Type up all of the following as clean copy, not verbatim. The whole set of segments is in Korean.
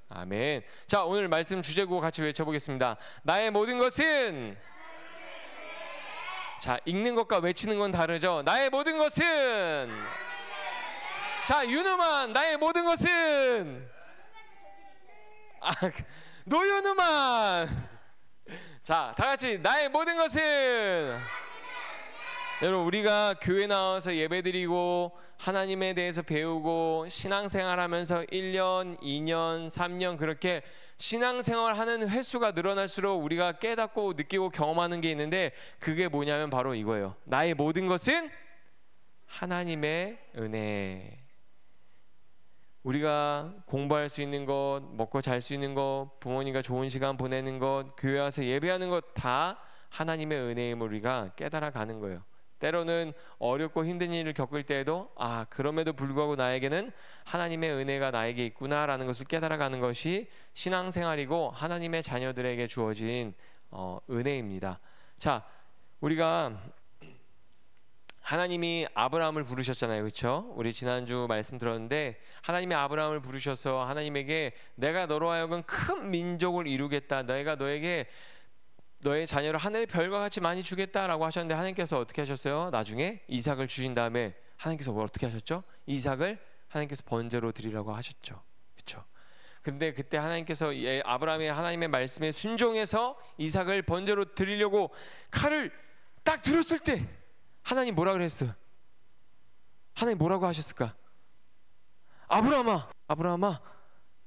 아멘. 자, 오늘 말씀 주제구 같이 외쳐보겠습니다. 나의 모든 것은. 자, 읽는 것과 외치는 건 다르죠. 나의 모든 것은. 자, 윤우만 나의 모든 것은. 노윤우만. 자, 다 같이 나의 모든 것은. 여러분, 우리가 교회 나와서 예배드리고 하나님에 대해서 배우고 신앙생활하면서 1년, 2년, 3년 그렇게 신앙생활하는 횟수가 늘어날수록 우리가 깨닫고 느끼고 경험하는 게 있는데, 그게 뭐냐면 바로 이거예요. 나의 모든 것은 하나님의 은혜. 우리가 공부할 수 있는 것, 먹고 잘 수 있는 것, 부모님과 좋은 시간 보내는 것, 교회 와서 예배하는 것 다 하나님의 은혜임을 우리가 깨달아가는 거예요. 때로는 어렵고 힘든 일을 겪을 때에도 그럼에도 불구하고 나에게는 하나님의 은혜가 나에게 있구나라는 것을 깨달아가는 것이 신앙생활이고 하나님의 자녀들에게 주어진 은혜입니다. 자, 우리가 하나님이 아브라함을 부르셨잖아요, 그렇죠? 우리 지난주 말씀 들었는데 하나님이 아브라함을 부르셔서 하나님에게 내가 너로 하여금 큰 민족을 이루겠다, 내가 너에게 너의 자녀를 하늘의 별과 같이 많이 주겠다라고 하셨는데, 하나님께서 어떻게 하셨어요? 나중에 이삭을 주신 다음에 하나님께서 뭘 어떻게 하셨죠? 이삭을 하나님께서 번제로 드리라고 하셨죠, 그렇죠? 근데 그때 하나님께서 아브라함이 하나님의 말씀에 순종해서 이삭을 번제로 드리려고 칼을 딱 들었을 때 하나님 뭐라 그랬어요? 하나님 뭐라고 하셨을까? 아브라함아, 아브라함아.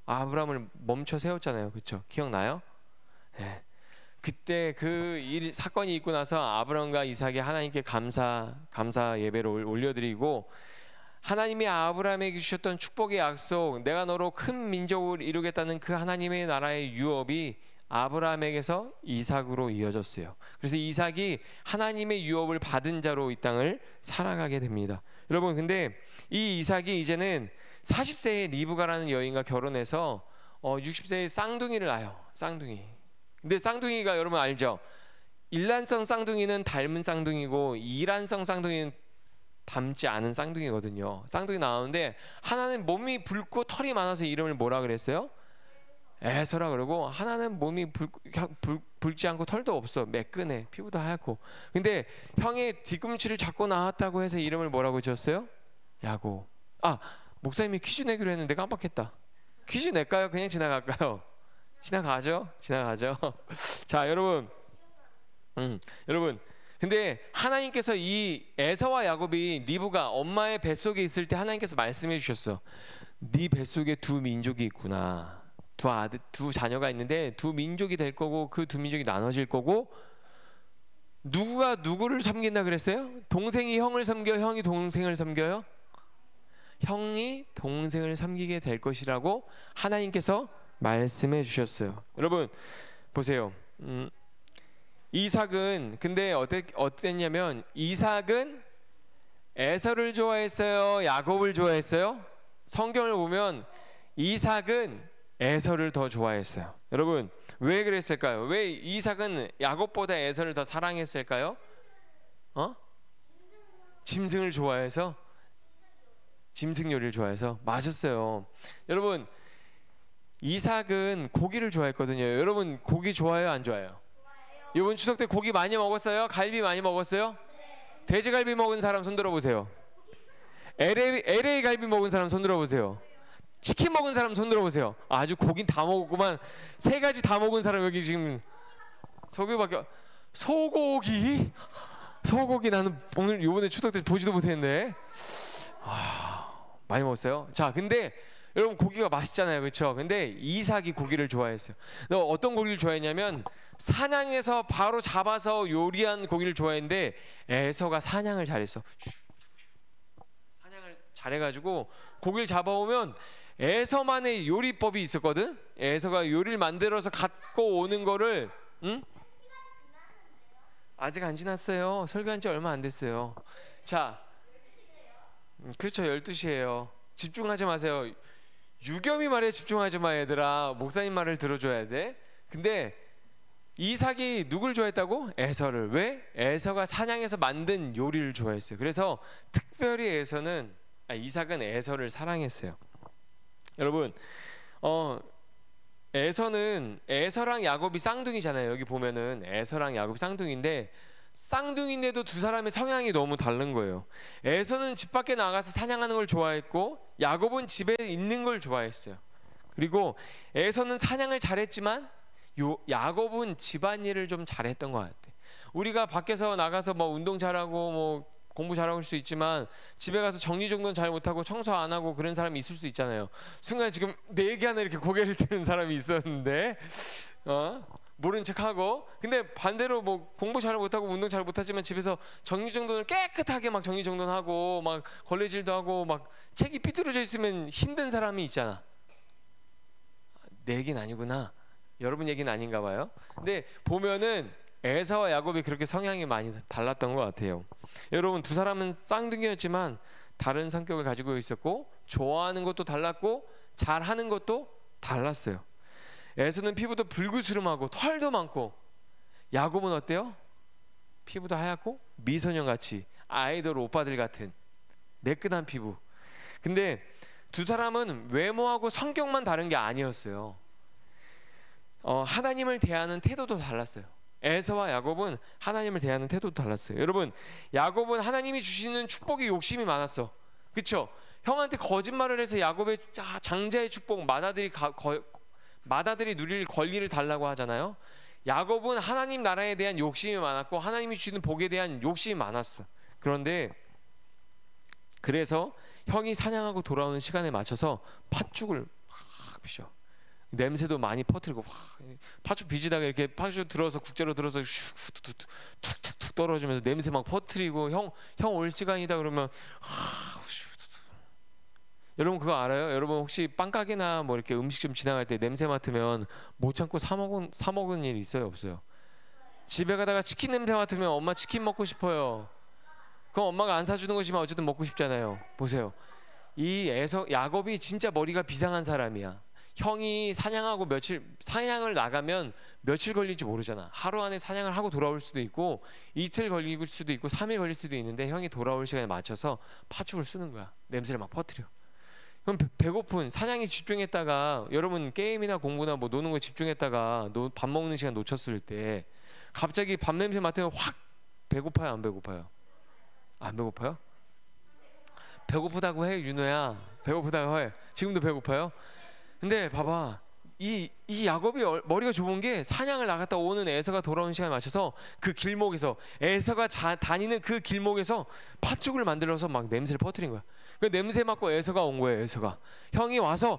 아브라함을 멈춰 세웠잖아요, 그렇죠? 기억나요? 네. 그때 그 사건이 있고 나서 아브라함과 이삭이 하나님께 감사 예배를 올려드리고, 하나님이 아브라함에게 주셨던 축복의 약속, 내가 너로 큰 민족을 이루겠다는 그 하나님의 나라의 유업이 아브라함에게서 이삭으로 이어졌어요. 그래서 이삭이 하나님의 유업을 받은 자로 이 땅을 살아가게 됩니다. 여러분, 근데 이 이삭이 이제는 40세의 리브가라는 여인과 결혼해서 60세의 쌍둥이를 낳아요. 쌍둥이. 근데 쌍둥이가 여러분 알죠? 일란성 쌍둥이는 닮은 쌍둥이고 이란성 쌍둥이는 닮지 않은 쌍둥이거든요. 쌍둥이 나오는데 하나는 몸이 붉고 털이 많아서 이름을 뭐라 그랬어요? 에서라 그러고, 하나는 몸이 붉지 않고 털도 없어, 매끈해, 피부도 하얗고. 근데 형의 뒤꿈치를 잡고 나왔다고 해서 이름을 뭐라고 지었어요? 야곱. 목사님이 퀴즈 내기로 했는데 깜빡했다. 퀴즈 낼까요? 그냥 지나갈까요? 지나가죠. 자, 여러분, 근데 하나님께서 이 에서와 야곱이 리브가 엄마의 뱃속에 있을 때 하나님께서 말씀해 주셨어. 네 뱃속에 두 민족이 있구나. 두 자녀가 있는데 두 민족이 될 거고, 그 두 민족이 나눠질 거고, 누구가 누구를 섬긴다 그랬어요? 동생이 형을 섬겨, 형이 동생을 섬겨요? 형이 동생을 섬기게 될 것이라고 하나님께서 말씀해 주셨어요. 여러분 보세요. 이삭은 근데 어땠냐면, 이삭은 에서를 좋아했어요, 야곱을 좋아했어요? 성경을 보면 이삭은 에서를 더 좋아했어요. 여러분 왜 그랬을까요? 왜 이삭은 야곱보다 에서를 더 사랑했을까요? 짐승을 좋아해서? 짐승 요리를 좋아해서? 맞았어요. 여러분, 이삭은 고기를 좋아했거든요. 여러분 고기 좋아해요, 안 좋아해요? 이번 추석 때 고기 많이 먹었어요? 갈비 많이 먹었어요? 돼지갈비 먹은 사람 손 들어보세요. LA 갈비 먹은 사람 손 들어보세요. 치킨 먹은 사람 손 들어보세요. 아주 고긴 다 먹었구만. 세 가지 다 먹은 사람 여기 지금 소고기밖에. 소고기 나는 오늘 요번에 추석 때 보지도 못했는데 많이 먹었어요. 자, 근데 여러분 고기가 맛있잖아요, 그렇죠? 근데 이삭이 고기를 좋아했어요. 너 어떤 고기를 좋아했냐면 사냥해서 바로 잡아서 요리한 고기를 좋아했는데, 에서가 사냥을 잘했어. 사냥을 잘해가지고 고기를 잡아오면 에서만의 요리법이 있었거든. 에서가 요리를 만들어서 갖고 오는 거를 아직 안 지났어요. 설교한 지 얼마 안 됐어요. 자, 그렇죠. 12시예요. 집중하지 마세요. 유겸이 말에 집중하지 마, 얘들아. 목사님 말을 들어줘야 돼. 근데 이삭이 누굴 좋아했다고? 에서를. 왜? 에서가 사냥해서 만든 요리를 좋아했어요. 그래서 특별히 이삭은 에서를 사랑했어요. 여러분, 에서랑 야곱이 쌍둥이잖아요. 여기 보면은 에서랑 야곱이 쌍둥이인데 쌍둥이인데도 두 사람의 성향이 너무 다른 거예요. 에서는 집 밖에 나가서 사냥하는 걸 좋아했고 야곱은 집에 있는 걸 좋아했어요. 그리고 에서는 사냥을 잘했지만 야곱은 집안일을 좀 잘했던 것 같아. 우리가 밖에서 나가서 뭐 운동 잘하고 뭐 공부 잘하고 할 수 있지만 집에 가서 정리정돈 잘 못하고 청소 안 하고 그런 사람이 있을 수 있잖아요. 순간 지금 내 얘기하는 이렇게 고개를 드는 사람이 있었는데 모른 척하고, 근데 반대로 뭐 공부 잘 못하고 운동 잘 못하지만 집에서 정리정돈을 깨끗하게 막 정리정돈하고 막 걸레질도 하고 막 책이 삐뚤어져 있으면 힘든 사람이 있잖아. 내 얘기는 아니구나. 여러분 얘기는 아닌가 봐요. 근데 보면은 에서와 야곱이 그렇게 성향이 많이 달랐던 것 같아요. 여러분, 두 사람은 쌍둥이였지만 다른 성격을 가지고 있었고 좋아하는 것도 달랐고 잘하는 것도 달랐어요. 에서는 피부도 불구스름하고 털도 많고, 야곱은 어때요? 피부도 하얗고 미소년같이 아이돌 오빠들 같은 매끈한 피부. 근데 두 사람은 외모하고 성격만 다른 게 아니었어요. 하나님을 대하는 태도도 달랐어요. 에서와 야곱은 하나님을 대하는 태도도 달랐어요. 여러분, 야곱은 하나님이 주시는 축복에 욕심이 많았어. 그쵸? 형한테 거짓말을 해서 야곱의 장자의 축복, 맏아들이 누릴 권리를 달라고 하잖아요. 야곱은 하나님 나라에 대한 욕심이 많았고 하나님이 주시는 복에 대한 욕심이 많았어. 그래서 형이 사냥하고 돌아오는 시간에 맞춰서 팥죽을 확 피셔. 냄새도 많이 퍼뜨리고 팥죽 빚이다가 이렇게 팥죽 들어서 국자로 들어서 툭툭툭 떨어지면서 냄새 막 퍼뜨리고 형 올 시간이다 그러면 여러분 그거 알아요? 여러분 혹시 빵가게나 뭐 이렇게 음식점 지나갈 때 냄새 맡으면 못 참고 사 먹은 일 있어요, 없어요? 집에 가다가 치킨 냄새 맡으면 엄마 치킨 먹고 싶어요. 그럼 엄마가 안 사주는 거지만 어쨌든 먹고 싶잖아요. 보세요, 야곱이 진짜 머리가 비상한 사람이야. 형이 사냥을 나가면 며칠 걸릴지 모르잖아. 하루 안에 사냥을 하고 돌아올 수도 있고 이틀 걸릴 수도 있고 3일 걸릴 수도 있는데 형이 돌아올 시간에 맞춰서 팥죽을 쓰는 거야. 냄새를 막 퍼뜨려. 그럼 배고픈 사냥에 집중했다가, 여러분 게임이나 공부나 뭐 노는 거에 집중했다가 밥 먹는 시간 놓쳤을 때 갑자기 밥 냄새 맡으면 확 배고파요, 안 배고파요? 안 배고파요? 배고프다고 해, 윤호야. 배고프다고 해. 지금도 배고파요? 근데 봐봐, 이 야곱이 머리가 좁은 게 사냥을 나갔다 오는 에서가 돌아오는 시간에 맞춰서 그 길목에서 에서가 다니는 그 길목에서 팥죽을 만들어서 막 냄새를 퍼뜨린 거야. 그 냄새 맡고 에서가 온 거예요. 에서가 형이 와서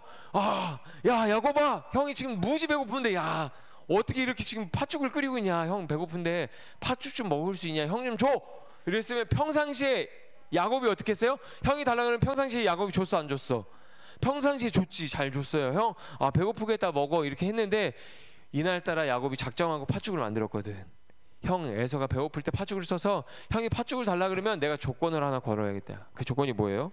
야 야곱아, 형이 지금 무지 배고픈데 야 어떻게 이렇게 지금 팥죽을 끓이고 있냐, 형 배고픈데 팥죽 좀 먹을 수 있냐, 형 좀 줘. 이랬으면 평상시에 야곱이 어떻게 했어요? 형이 달라 그러면 평상시에 야곱이 줬어, 안 줬어? 평상시에 줬지, 잘 줬어요. 형 배고프겠다 먹어 이렇게 했는데 이날따라 야곱이 작정하고 팥죽을 만들었거든. 형 에서가 배고플 때 팥죽을 써서 형이 팥죽을 달라 그러면 내가 조건을 하나 걸어야겠다. 그 조건이 뭐예요?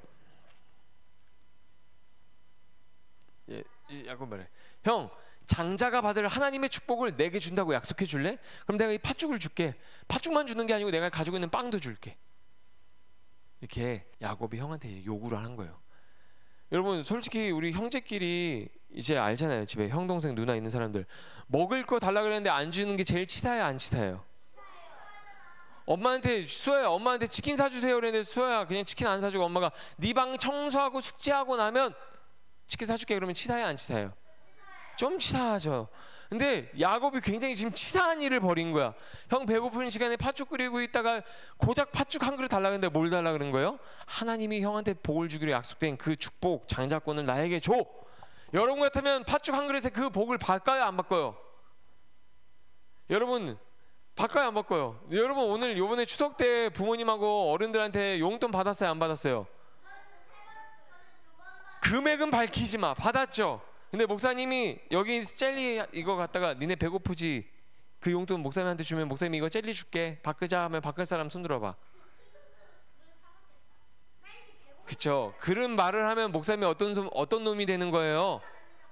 야곱 말해, 형 장자가 받을 하나님의 축복을 내게 준다고 약속해 줄래? 그럼 내가 이 팥죽을 줄게. 팥죽만 주는 게 아니고 내가 가지고 있는 빵도 줄게. 이렇게 야곱이 형한테 요구를 하는 거예요. 여러분 솔직히 우리 형제끼리 이제 알잖아요. 집에 형 동생 누나 있는 사람들 먹을 거 달라 그랬는데 안 주는 게 제일 치사해요, 안 치사해요? 엄마한테 수아야, 엄마한테 치킨 사주세요 그랬는데 수아야 그냥 치킨 안 사주고 엄마가 네 방 청소하고 숙제하고 나면 치킨 사줄게 그러면 치사해요, 안 치사해요? 좀 치사하죠. 근데 야곱이 굉장히 지금 치사한 일을 벌인 거야. 형 배고픈 시간에 팥죽 끓이고 있다가 고작 팥죽 한 그릇 달라 그랬는데 뭘 달라 그런 거예요? 하나님이 형한테 복을 주기로 약속된 그 축복, 장자권을 나에게 줘. 여러분 같으면 팥죽 한 그릇에 그 복을 받까요, 안 받까요? 여러분 받까요, 안 받까요? 여러분 오늘 요번에 추석 때 부모님하고 어른들한테 용돈 받았어요, 안 받았어요? 금액은 밝히지 마. 받았죠? 근데 목사님이 여기 젤리 이거 갖다가 니네 배고프지? 그 용돈 목사님한테 주면 목사님이 이거 젤리 줄게 바꾸자 하면 바꿀 사람 손 들어봐. 그쵸? 그런 말을 하면 목사님이 어떤 놈이 되는 거예요?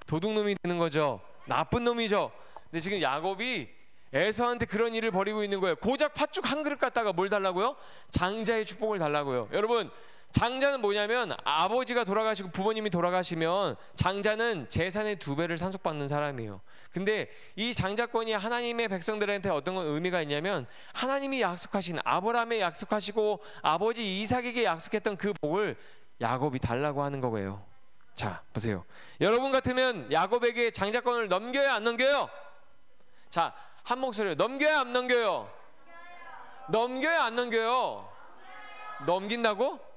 도둑놈이 되는 거죠. 나쁜 놈이죠. 근데 지금 야곱이 에서한테 그런 일을 벌이고 있는 거예요. 고작 팥죽 한 그릇 갖다가 뭘 달라고요? 장자의 축복을 달라고요. 여러분 장자는 뭐냐면 아버지가 돌아가시고 부모님이 돌아가시면 장자는 재산의 2배를 상속받는 사람이에요. 근데 이 장자권이 하나님의 백성들한테 어떤 건 의미가 있냐면 하나님이 약속하신, 아브라함에 약속하시고 아버지 이삭에게 약속했던 그 복을 야곱이 달라고 하는 거예요. 자, 보세요. 여러분 같으면 야곱에게 장자권을 넘겨요, 안 넘겨요? 자, 한 목소리로 넘겨요, 안 넘겨요? 넘겨요, 안 넘겨요? 넘긴다고?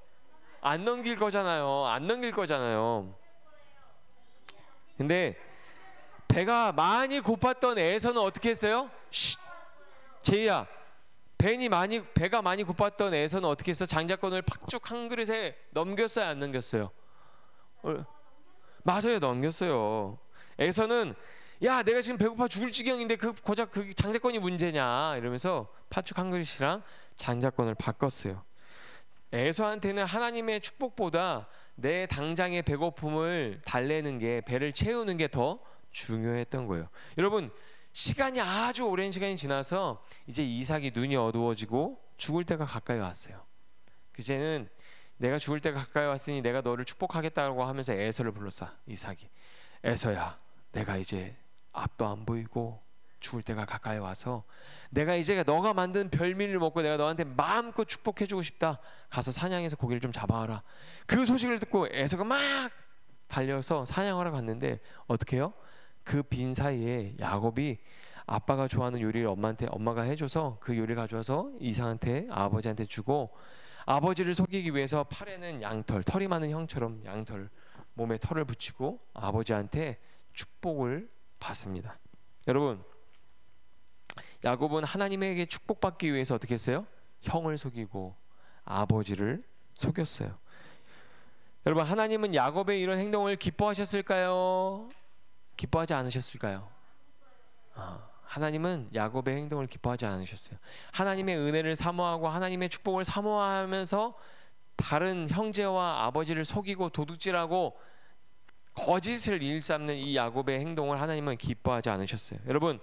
안 넘길 거잖아요. 안 넘길 거잖아요. 근데 배가 많이 고팠던 에서는 어떻게 했어요? 쉿! 제이야, 배가 많이 고팠던 에서는 어떻게 했어? 장자권을 팍쭉 한 그릇에 넘겼어요, 안 넘겼어요? 맞아요, 넘겼어요. 에서는 야, 내가 지금 배고파 죽을 지경인데 고작 그 장자권이 문제냐 이러면서 팥죽 한 그릇이랑 장자권을 바꿨어요. 에서한테는 하나님의 축복보다 내 당장의 배고픔을 달래는 게, 배를 채우는 게 더 중요했던 거예요. 여러분, 시간이 아주 오랜 시간이 지나서 이제 이삭이 눈이 어두워지고 죽을 때가 가까이 왔어요. 이제는 내가 죽을 때가 가까이 왔으니 내가 너를 축복하겠다고 하면서 에서를 불렀어. 이삭이, 에서야, 내가 이제 앞도 안 보이고 죽을 때가 가까이 와서 내가 이제 너가 만든 별미를 먹고 내가 너한테 마음껏 축복해주고 싶다. 가서 사냥해서 고기를 좀 잡아와라. 그 소식을 듣고 에서가 막 달려서 사냥하러 갔는데 어떻게 해요? 그 빈 사이에 야곱이 아빠가 좋아하는 요리를 엄마가 해줘서 그 요리를 가져와서 이삭한테, 아버지한테 주고, 아버지를 속이기 위해서 팔에는 양털, 털이 많은 형처럼 양털, 몸에 털을 붙이고 아버지한테 축복을 받습니다. 여러분, 야곱은 하나님에게 축복받기 위해서 어떻게 했어요? 형을 속이고 아버지를 속였어요. 여러분, 하나님은 야곱의 이런 행동을 기뻐하셨을까요? 기뻐하지 않으셨을까요? 하나님은 야곱의 행동을 기뻐하지 않으셨어요. 하나님의 은혜를 사모하고 하나님의 축복을 사모하면서 다른 형제와 아버지를 속이고 도둑질하고 거짓을 일삼는 이 야곱의 행동을 하나님은 기뻐하지 않으셨어요. 여러분,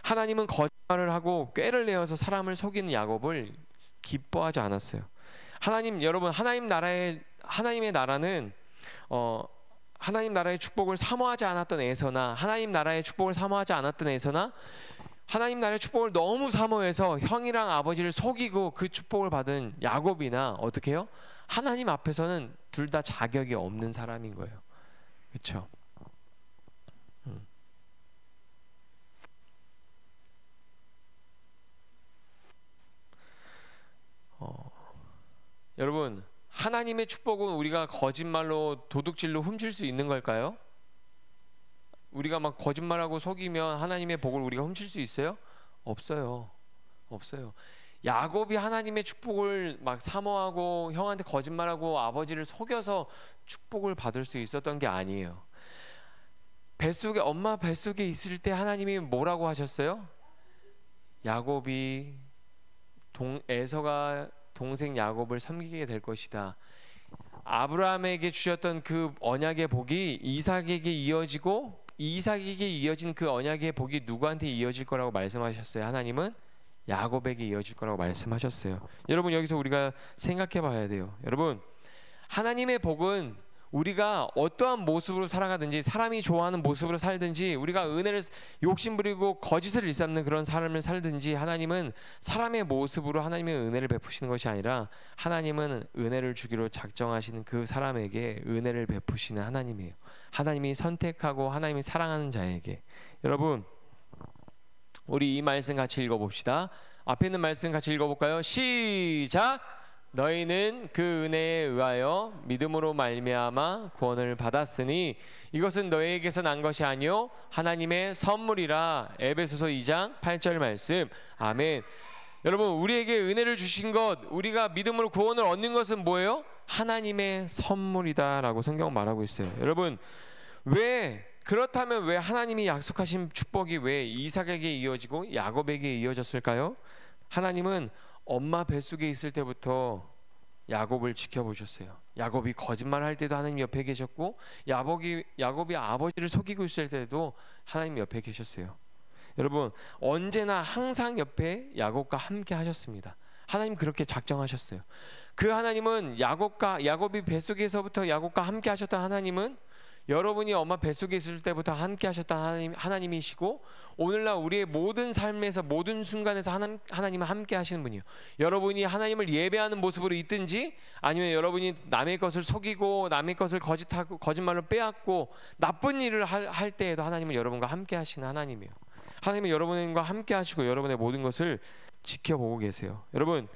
하나님은 거짓말을 하고 꾀를 내어서 사람을 속이는 야곱을 기뻐하지 않았어요. 여러분, 하나님의 나라는 하나님 나라의 축복을 사모하지 않았던 에서나, 하나님 나라의 축복을 사모하지 않았던 에서나, 하나님 나라의 축복을 너무 사모해서 형이랑 아버지를 속이고 그 축복을 받은 야곱이나 어떻게 해요? 하나님 앞에서는 둘 다 자격이 없는 사람인 거예요. 그렇죠? 여러분, 하나님의 축복은 우리가 거짓말로, 도둑질로 훔칠 수 있는 걸까요? 우리가 막 거짓말하고 속이면 하나님의 복을 우리가 훔칠 수 있어요? 없어요. 없어요. 야곱이 하나님의 축복을 막 사모하고 형한테 거짓말하고 아버지를 속여서 축복을 받을 수 있었던 게 아니에요. 엄마 뱃속에 있을 때 하나님이 뭐라고 하셨어요? 에서가 동생 야곱을 섬기게 될 것이다. 아브라함에게 주셨던 그 언약의 복이 이삭에게 이어지고, 이삭에게 이어진 그 언약의 복이 누구한테 이어질 거라고 말씀하셨어요? 하나님은 야곱에게 이어질 거라고 말씀하셨어요. 여러분, 여기서 우리가 생각해 봐야 돼요. 여러분, 하나님의 복은 우리가 어떠한 모습으로 살아가든지, 사람이 좋아하는 모습으로 살든지, 우리가 은혜를 욕심부리고 거짓을 일삼는 그런 삶을 살든지, 하나님은 사람의 모습으로 하나님의 은혜를 베푸시는 것이 아니라 하나님은 은혜를 주기로 작정하시는 그 사람에게 은혜를 베푸시는 하나님이에요. 하나님이 선택하고 하나님이 사랑하는 자에게. 여러분, 우리 이 말씀 같이 읽어봅시다. 앞에 있는 말씀 같이 읽어볼까요? 시작! 너희는 그 은혜에 의하여 믿음으로 말미암아 구원을 받았으니 이것은 너희에게서 난 것이 아니요 하나님의 선물이라. 에베소서 2장 8절 말씀. 아멘. 여러분, 우리에게 은혜를 주신 것, 우리가 믿음으로 구원을 얻는 것은 뭐예요? 하나님의 선물이다라고 성경은 말하고 있어요. 여러분, 그렇다면 왜 하나님이 약속하신 축복이 왜 이삭에게 이어지고 야곱에게 이어졌을까요? 하나님은 엄마 뱃속에 있을 때부터 야곱을 지켜보셨어요. 야곱이 거짓말할 때도 하나님 옆에 계셨고, 야곱이 아버지를 속이고 있을 때도 하나님 옆에 계셨어요. 여러분, 언제나 항상 옆에 야곱과 함께 하셨습니다. 하나님 그렇게 작정하셨어요. 그 하나님은 야곱이 뱃속에서부터 야곱과 함께 하셨던 하나님은 여러분이 엄마 뱃속에 있을 때부터 함께 하셨던 하나님이시고 오늘날 우리의 모든 삶에서 모든 순간에서 하나님은 함께 하시는 분이에요. 여러분이 하나님을 예배하는 모습으로 있든지 아니면 여러분이 남의 것을 속이고 남의 것을 거짓말로 빼앗고 나쁜 일을 할 때에도 하나님은 여러분과 함께 하시는 하나님이에요. 하나님은 여러분과 함께 하시고 여러분의 모든 것을 지켜보고 계세요. 여러분,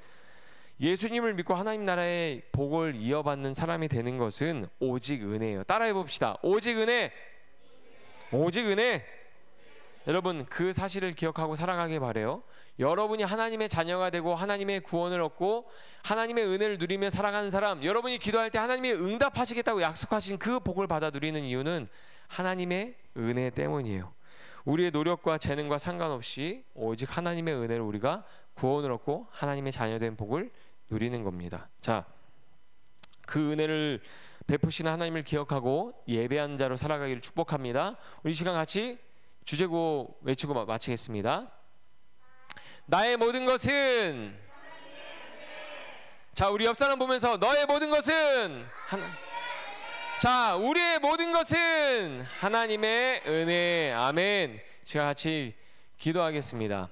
예수님을 믿고 하나님 나라의 복을 이어받는 사람이 되는 것은 오직 은혜예요. 따라해 봅시다. 오직 은혜. 오직 은혜. 여러분, 그 사실을 기억하고 살아가길 바래요. 여러분이 하나님의 자녀가 되고 하나님의 구원을 얻고 하나님의 은혜를 누리며 살아가는 사람, 여러분이 기도할 때 하나님이 응답하시겠다고 약속하신 그 복을 받아 누리는 이유는 하나님의 은혜 때문이에요. 우리의 노력과 재능과 상관없이 오직 하나님의 은혜를 우리가 구원을 얻고 하나님의 자녀된 복을 누리는 겁니다. 자, 그 은혜를 베푸시는 하나님을 기억하고 예배한 자로 살아가기를 축복합니다. 우리 시간 같이 주제구 외치고 마치겠습니다. 나의 모든 것은, 자, 우리 옆 사람 보면서 너의 모든 것은 자, 우리의 모든 것은 하나님의 은혜. 아멘. 제가 같이 기도하겠습니다.